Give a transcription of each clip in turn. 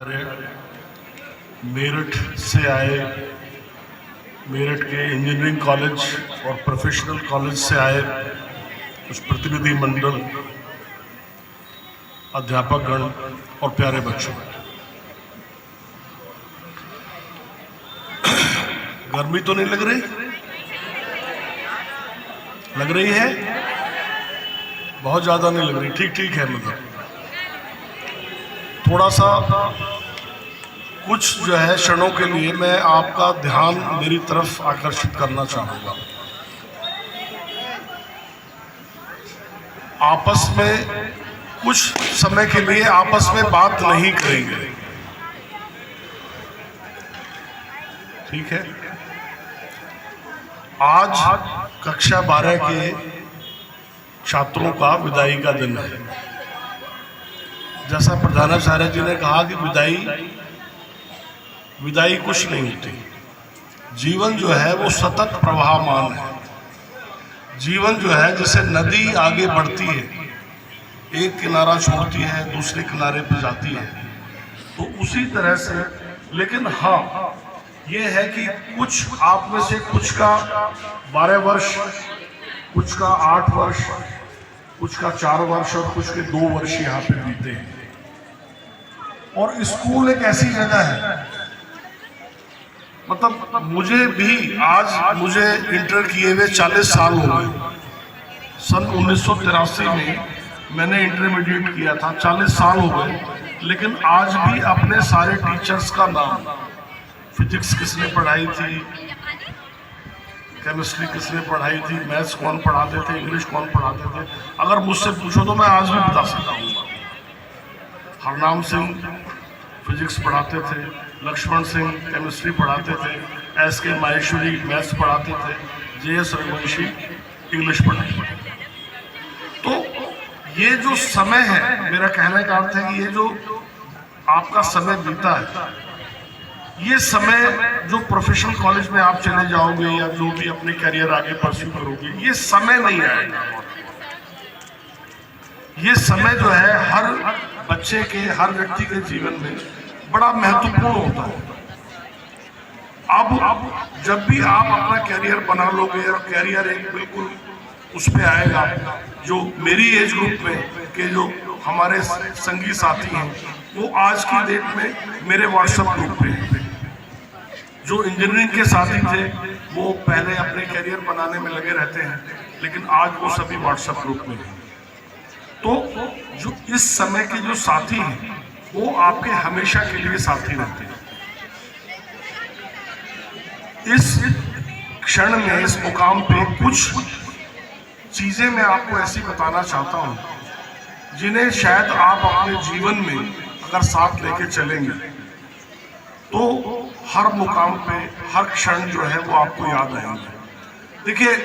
मेरठ से आए, मेरठ के इंजीनियरिंग कॉलेज और प्रोफेशनल कॉलेज से आए कुछ प्रतिनिधि मंडल, अध्यापकगण और प्यारे बच्चों, गर्मी तो नहीं लग रही? लग रही है? बहुत ज़्यादा नहीं लग रही, ठीक ठीक है। मतलब थोड़ा सा कुछ जो है क्षणों के लिए मैं आपका ध्यान मेरी तरफ आकर्षित करना चाहूँगा। आपस में कुछ समय के लिए आपस में बात नहीं करेंगे, ठीक है? आज कक्षा 12 के छात्रों का विदाई का दिन है। जैसा प्रधानाचार्य जी ने कहा कि विदाई कुछ नहीं होती। जीवन जो है वो सतत प्रवाहमान है। जीवन जो है जैसे नदी आगे बढ़ती है, एक किनारा छोड़ती है दूसरे किनारे पर जाती है, तो उसी तरह से। लेकिन हाँ, ये है कि कुछ आप में से कुछ का 12 वर्ष, कुछ का 8 वर्ष, कुछ का 4 वर्ष और कुछ के 2 वर्ष यहाँ पे बीते हैं। और स्कूल एक ऐसी जगह है, मतलब मुझे इंटर किए हुए 40 साल हो गए। सन 1983 में मैंने इंटरमीडिएट किया था, 40 साल हो गए। लेकिन आज भी अपने सारे टीचर्स का नाम, फिजिक्स किसने पढ़ाई थी, केमिस्ट्री किसने पढ़ाई थी, मैथ्स कौन पढ़ाते थे, इंग्लिश कौन पढ़ाते थे, अगर मुझसे पूछो तो मैं आज भी बता सकता हूँ। हरनाम सिंह फिजिक्स पढ़ाते थे, लक्ष्मण सिंह केमिस्ट्री पढ़ाते थे, एस.के. माहेश्वरी मैथ्स पढ़ाते थे, जे.एस. रघुवंशी इंग्लिश पढ़ाते थे। तो ये जो समय है, मेरा कहने का अर्थ है कि ये जो आपका समय बीता है, ये समय जो प्रोफेशनल कॉलेज में आप चले जाओगे या जो भी अपने करियर आगे परस्यू करोगे, ये समय नहीं आएगा। ये समय जो है हर बच्चे के, हर व्यक्ति के जीवन में बड़ा महत्वपूर्ण होता है। अब जब भी आप अपना करियर बना लोगे और करियर एक बिल्कुल उस पे आएगा, जो मेरी एज ग्रुप में के जो हमारे संगी साथी हैं, वो आज की डेट में मेरे व्हाट्सएप ग्रुप पे हैं। जो इंजीनियरिंग के साथी थे वो पहले अपने करियर बनाने में लगे रहते हैं, लेकिन आज वो सभी व्हाट्सएप ग्रुप में हैं। तो जो इस समय के जो साथी हैं वो आपके हमेशा के लिए साथी रहते हैं। इस क्षण में, इस मुकाम पे कुछ चीजें मैं आपको ऐसी बताना चाहता हूं जिन्हें शायद आप अपने जीवन में अगर साथ लेके चलेंगे तो हर मुकाम पे, हर क्षण जो है वो आपको याद आएंगे। देखिए,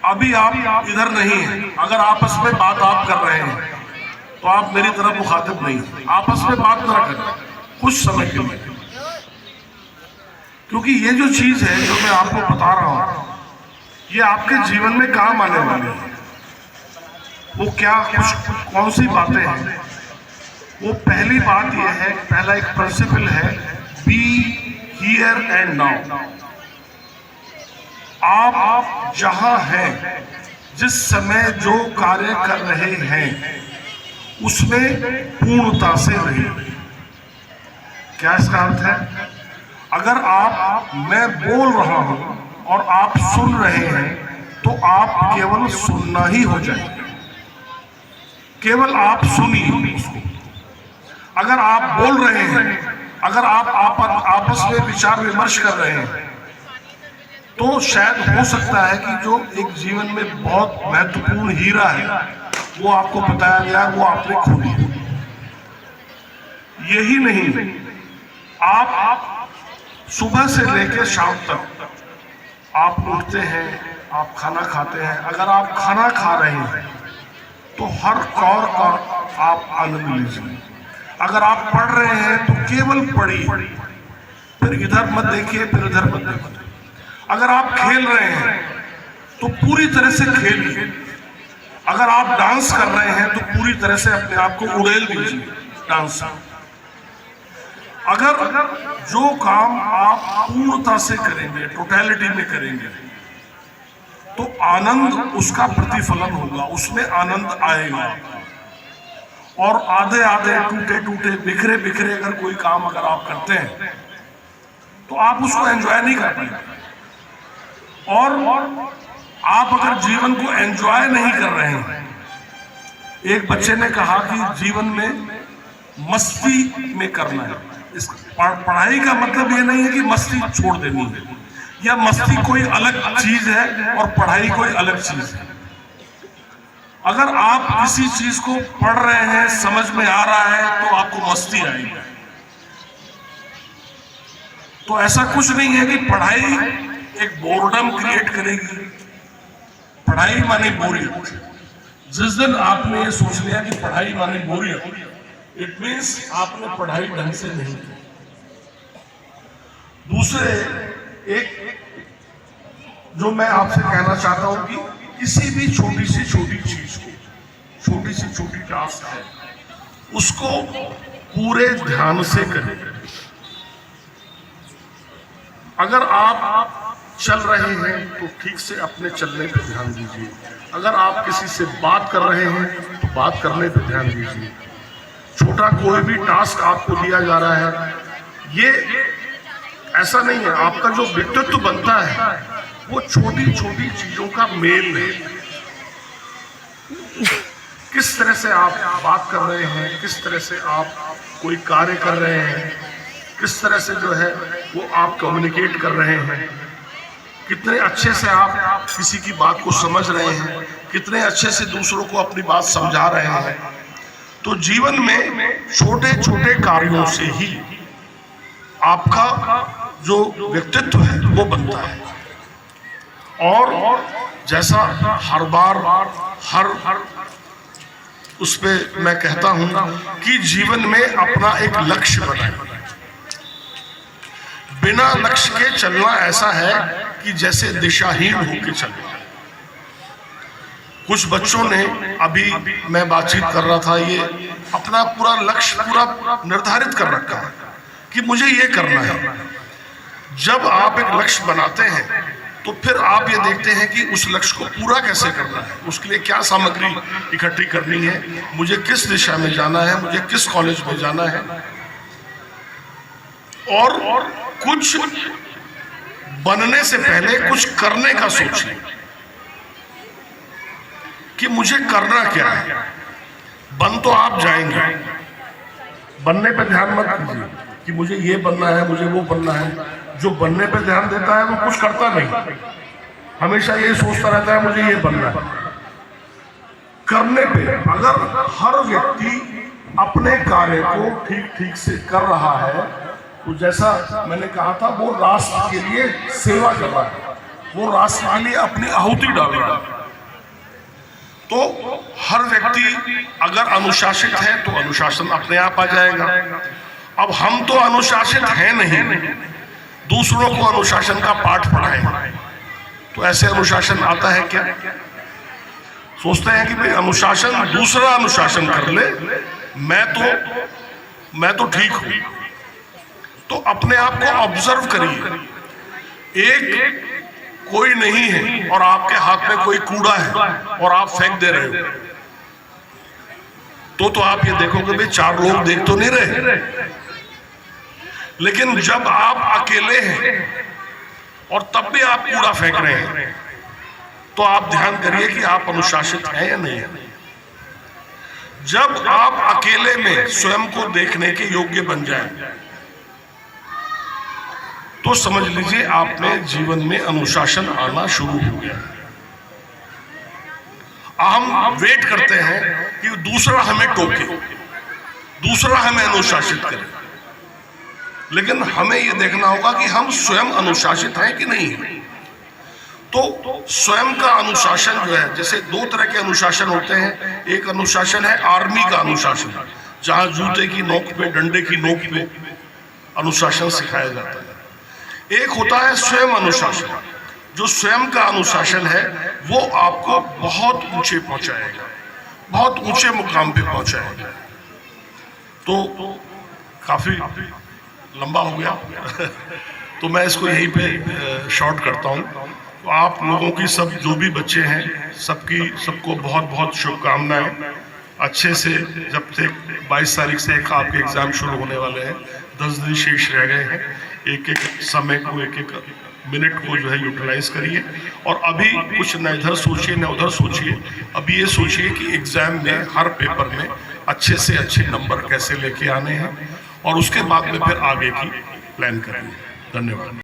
अभी आप इधर नहीं हैं, अगर आपस में बात आप कर रहे हैं तो आप मेरी तरफ मुखातिब नहीं हैं। आपस में बात ना करें कुछ समय के लिए, क्योंकि ये जो चीज है जो मैं आपको बता रहा हूं, ये आपके जीवन में काम आने वाली है। वो क्या, कुछ कौन सी बातें हैं? वो पहली बात ये है, पहला एक प्रिंसिपल है, बी हियर एंड नाउ। आप जहां हैं, जिस समय जो कार्य कर रहे हैं, उसमें पूर्णता से रहिए। क्या इसका अर्थ है? अगर मैं बोल रहा हूं और आप सुन रहे हैं तो आप केवल सुनना ही हो जाएगा, केवल आप सुनिए उसको। अगर आप बोल रहे हैं, अगर आप आपस में विचार विमर्श कर रहे हैं, तो शायद हो सकता है कि जो एक जीवन में बहुत महत्वपूर्ण हीरा है वो आपको बताया गया, वो आपने खो लिया। यही नहीं, आप सुबह से लेकर शाम तक आप उठते हैं, आप खाना खाते हैं। अगर आप खाना खा रहे हैं तो हर कौर का आप आनंद लीजिए। अगर आप पढ़ रहे हैं तो केवल पढ़िए, फिर इधर मत देखिए, फिर इधर मत देखिए। अगर आप खेल रहे हैं तो पूरी तरह से खेलिए। अगर आप डांस कर रहे हैं तो पूरी तरह से अपने आप को उड़ेल दीजिए डांस। अगर जो काम आप पूर्णता से करेंगे, टोटलिटी में करेंगे, तो आनंद उसका प्रतिफलन होगा, उसमें आनंद आएगा। और आधे आधे, टूटे टूटे, बिखरे बिखरे अगर कोई काम अगर आप करते हैं तो आप उसको एंजॉय नहीं कर पाएंगे। और आप अगर जीवन को एंजॉय नहीं कर रहे हैं, एक बच्चे ने कहा कि जीवन में मस्ती में करना है। इस पढ़ाई का मतलब ये नहीं है कि मस्ती छोड़ देनी है, या मस्ती कोई अलग चीज है और पढ़ाई कोई अलग चीज है। अगर आप किसी चीज को पढ़ रहे हैं, समझ में आ रहा है, तो आपको मस्ती आएगी। तो ऐसा कुछ नहीं है कि पढ़ाई एक बोर्डम क्रिएट करेगी। पढ़ाई माने बोरियत। जिस दिन आपने ये सोच लिया कि पढ़ाई माने बोरियत, इट मीन्स आपने पढ़ाई ढंग से नहीं की। दूसरे एक जो मैं आपसे कहना चाहता हूं कि किसी भी छोटी सी छोटी चीज को, छोटी सी छोटी टास्क है, उसको पूरे ध्यान से करें। अगर आप चल रहे हैं तो ठीक से अपने चलने पे ध्यान दीजिए। अगर आप किसी से बात कर रहे हैं तो बात करने पे ध्यान दीजिए। छोटा कोई भी टास्क आपको दिया जा रहा है, ये ऐसा नहीं है। आपका जो व्यक्तित्व बनता है वो छोटी छोटी चीजों का मेल है। किस तरह से आप बात कर रहे हैं, किस तरह से आप कोई कार्य कर रहे हैं, किस तरह से जो है वो आप कम्युनिकेट कर रहे हैं, कितने अच्छे से आप किसी की बात को समझ रहे हैं, कितने अच्छे से दूसरों को अपनी बात समझा रहे हैं। तो जीवन में छोटे छोटे कार्यों से ही आपका जो व्यक्तित्व है वो बनता है। और जैसा हर बार हर उस पे मैं कहता हूं कि जीवन में अपना एक लक्ष्य बनाएं। बिना लक्ष्य के चलना ऐसा है कि जैसे दिशाहीन होकर चलना। कुछ बच्चों ने, अभी मैं बातचीत कर रहा था, ये अपना पूरा लक्ष्य पूरा निर्धारित कर रखा है कि मुझे ये करना है। जब आप एक लक्ष्य बनाते हैं तो फिर आप ये देखते हैं कि उस लक्ष्य को पूरा कैसे करना है, उसके लिए क्या सामग्री इकट्ठी करनी है, मुझे किस दिशा में जाना है, मुझे किस कॉलेज में जाना है। और कुछ बनने से पहले कुछ करने का सोचिए कि मुझे करना क्या है। बन तो आप जाएंगे, बनने पे ध्यान मत दीजिए कि मुझे ये बनना है, मुझे वो बनना है। जो बनने पे ध्यान देता है वो कुछ करता नहीं, हमेशा ये सोचता रहता है मुझे ये बनना है। करने पे अगर हर व्यक्ति अपने कार्य को ठीक ठीक से कर रहा है, तो जैसा मैंने कहा था, वो राष्ट्र के लिए सेवा कर रहा है, वो राष्ट्र के लिए अपनी आहुति डाल रहा है। तो हर व्यक्ति अगर अनुशासित है तो अनुशासन अपने आप आ जाएगा। अब हम तो अनुशासित हैं नहीं, दूसरों को अनुशासन का पाठ पढ़ाएं, तो ऐसे अनुशासन आता है क्या? सोचते हैं कि भाई अनुशासन, दूसरा अनुशासन कर ले, मैं तो ठीक हूं। तो अपने आप को ऑब्जर्व करिए। एक कोई नहीं है और आपके हाथ में कोई कूड़ा है और आप फेंक दे रहे हो, तो आप ये देखोगे भाई चार लोग देख तो नहीं रहे। लेकिन जब आप अकेले हैं और तब भी आप कूड़ा फेंक रहे हैं, तो आप ध्यान करिए कि आप अनुशासित हैं या नहीं है। जब आप अकेले में स्वयं को देखने के योग्य बन जाए तो समझ लीजिए आपने जीवन में अनुशासन आना शुरू हो गया। हम वेट करते हैं कि दूसरा हमें टोके, दूसरा हमें अनुशासित करे, लेकिन हमें यह देखना होगा कि हम स्वयं अनुशासित हैं कि नहीं है। तो स्वयं का अनुशासन जो है, जैसे दो तरह के अनुशासन होते हैं। एक अनुशासन है आर्मी का अनुशासन, जहां जूते की नोक पे, डंडे की नोक पे अनुशासन सिखाया जाता है। एक होता है स्वयं अनुशासन। जो स्वयं का अनुशासन है वो आपको बहुत ऊंचे पहुंचाएगा, बहुत ऊंचे मुकाम पे पहुंचाएगा। तो काफी लंबा हो गया तो मैं इसको यहीं पे शॉर्ट करता हूँ। तो आप लोगों की सब जो भी बच्चे हैं सबको बहुत बहुत शुभकामनाएं। अच्छे से जब तक 22 तारीख से आपके एग्जाम शुरू होने वाले हैं, 10 दिन शेष रह गए हैं, एक एक समय को एक एक मिनट को जो है यूटिलाइज करिए। और अभी कुछ न इधर सोचिए न उधर सोचिए, अभी ये सोचिए कि एग्जाम में हर पेपर में अच्छे से अच्छे नंबर कैसे लेके आने हैं और उसके बाद में फिर आगे की प्लान करेंगे। धन्यवाद।